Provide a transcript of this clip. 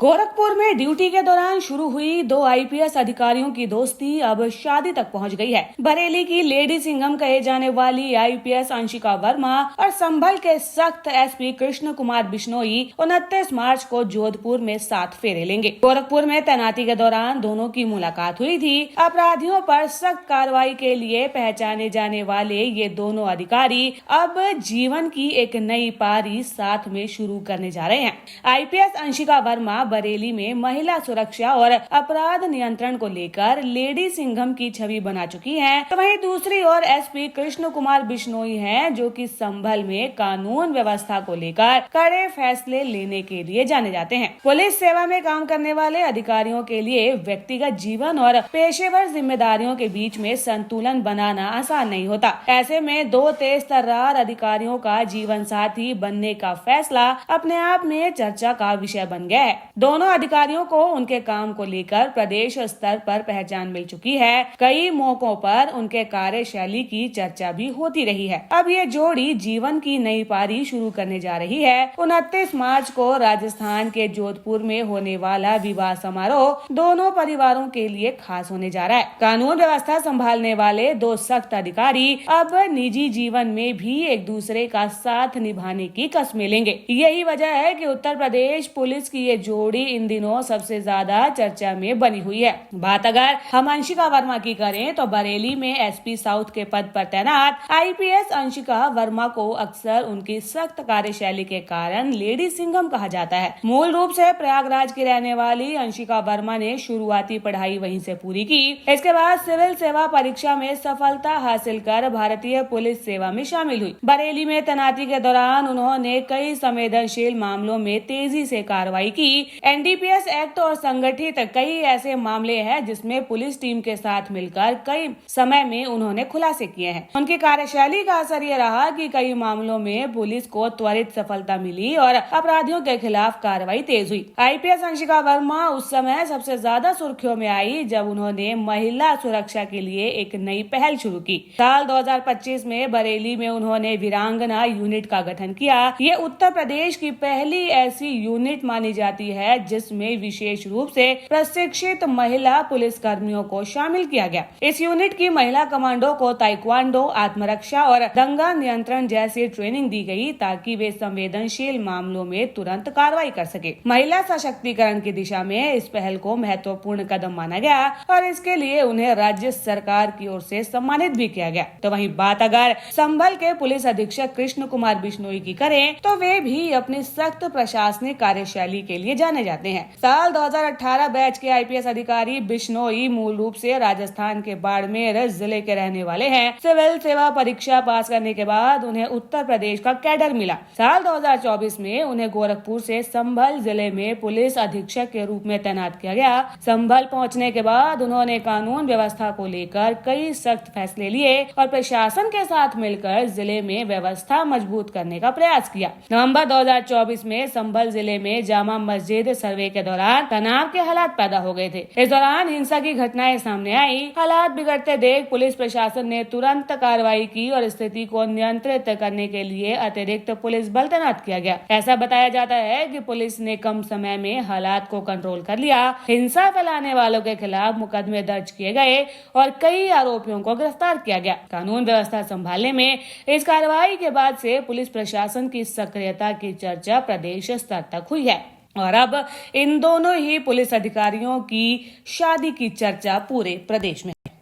गोरखपुर में ड्यूटी के दौरान शुरू हुई दो आईपीएस अधिकारियों की दोस्ती अब शादी तक पहुंच गई है। बरेली की लेडी सिंघम कहे जाने वाली आईपीएस अंशिका वर्मा और संभल के सख्त एसपी कृष्ण कुमार बिश्नोई 29 मार्च को जोधपुर में साथ फेरे लेंगे। गोरखपुर में तैनाती के दौरान दोनों की मुलाकात हुई थी। अपराधियों पर सख्त कार्रवाई के लिए पहचाने जाने वाले ये दोनों अधिकारी अब जीवन की एक नई पारी साथ में शुरू करने जा रहे हैं। आईपीएस अंशिका वर्मा बरेली में महिला सुरक्षा और अपराध नियंत्रण को लेकर लेडी सिंघम की छवि बना चुकी हैं, तो वहीं दूसरी ओर एसपी कृष्ण कुमार बिश्नोई हैं, जो कि संभल में कानून व्यवस्था को लेकर कड़े फैसले लेने के लिए जाने जाते हैं। पुलिस सेवा में काम करने वाले अधिकारियों के लिए व्यक्तिगत जीवन और पेशेवर जिम्मेदारियों के बीच में संतुलन बनाना आसान नहीं होता। ऐसे में दो तेज तर्रार अधिकारियों का जीवन साथी बनने का फैसला अपने आप में चर्चा का विषय बन गया है। दोनों अधिकारियों को उनके काम को लेकर प्रदेश स्तर पर पहचान मिल चुकी है। कई मौकों पर उनके कार्यशैली की चर्चा भी होती रही है। अब ये जोड़ी जीवन की नई पारी शुरू करने जा रही है। 29 मार्च को राजस्थान के जोधपुर में होने वाला विवाह समारोह दोनों परिवारों के लिए खास होने जा रहा है। कानून व्यवस्था संभालने वाले दो सख्त अधिकारी अब निजी जीवन में भी एक दूसरे का साथ निभाने की कसमें लेंगे। यही वजह है कि उत्तर प्रदेश पुलिस की ये जोड़ी इन दिनों सबसे ज्यादा चर्चा में बनी हुई है। बात अगर हम अंशिका वर्मा की करें तो बरेली में एसपी साउथ के पद पर तैनात आईपीएस अंशिका वर्मा को अक्सर उनकी सख्त कार्यशैली के कारण लेडी सिंघम कहा जाता है। मूल रूप से प्रयागराज की रहने वाली अंशिका वर्मा ने शुरुआती पढ़ाई वहीं से पूरी की। इसके बाद सिविल सेवा परीक्षा में सफलता हासिल कर भारतीय पुलिस सेवा में शामिल हुई। बरेली में तैनाती के दौरान उन्होंने कई संवेदनशील मामलों में तेजी से कार्रवाई की। एनडीपीएस एक्ट और संगठित कई ऐसे मामले हैं जिसमें पुलिस टीम के साथ मिलकर कई समय में उन्होंने खुलासे किए हैं। उनकी कार्यशैली का असर ये रहा कि कई मामलों में पुलिस को त्वरित सफलता मिली और अपराधियों के खिलाफ कार्रवाई तेज हुई। आईपीएस अंशिका वर्मा उस समय सबसे ज्यादा सुर्खियों में आई जब उन्होंने महिला सुरक्षा के लिए एक नई पहल शुरू की। साल 2025 में बरेली में उन्होंने वीरांगना यूनिट का गठन किया। ये उत्तर प्रदेश की पहली ऐसी यूनिट मानी जाती है जिसमें विशेष रूप से प्रशिक्षित महिला पुलिस कर्मियों को शामिल किया गया। इस यूनिट की महिला कमांडो को ताइक्वांडो, आत्मरक्षा और दंगा नियंत्रण जैसी ट्रेनिंग दी गई ताकि वे संवेदनशील मामलों में तुरंत कार्रवाई कर सके। महिला सशक्तिकरण की दिशा में इस पहल को महत्वपूर्ण कदम माना गया और इसके लिए उन्हें राज्य सरकार की ओर से सम्मानित भी किया गया। तो वहीं बात अगर संभल के पुलिस अधीक्षक कृष्ण कुमार बिश्नोई की करें तो वे भी अपनी सख्त प्रशासनिक कार्यशैली के लिए जाने जाते हैं। साल 2018 बैच के आईपीएस अधिकारी बिश्नोई मूल रूप से राजस्थान के बाड़मेर जिले के रहने वाले हैं। सिविल सेवा परीक्षा पास करने के बाद उन्हें उत्तर प्रदेश का कैडर मिला। साल 2024 में उन्हें गोरखपुर से संभल जिले में पुलिस अधीक्षक के रूप में तैनात किया गया। संभल पहुंचने के बाद उन्होंने कानून व्यवस्था को लेकर कई सख्त फैसले लिए और प्रशासन के साथ मिलकर जिले में व्यवस्था मजबूत करने का प्रयास किया। नवंबर 2024 में संभल जिले में जामा मस्जिद सर्वे के दौरान तनाव के हालात पैदा हो गए थे। इस दौरान हिंसा की घटनाएं सामने आई। हालात बिगड़ते देख पुलिस प्रशासन ने तुरंत कार्रवाई की और स्थिति को नियंत्रित करने के लिए अतिरिक्त पुलिस बल तैनात किया गया। ऐसा बताया जाता है कि पुलिस ने कम समय में हालात को कंट्रोल कर लिया। हिंसा फैलाने वालों के खिलाफ मुकदमे दर्ज किए गए और कई आरोपियों को गिरफ्तार किया गया। कानून व्यवस्था संभालने में इस कार्रवाई के बाद से पुलिस प्रशासन की सक्रियता की चर्चा प्रदेश स्तर तक हुई है और अब इन दोनों ही पुलिस अधिकारियों की शादी की चर्चा पूरे प्रदेश में।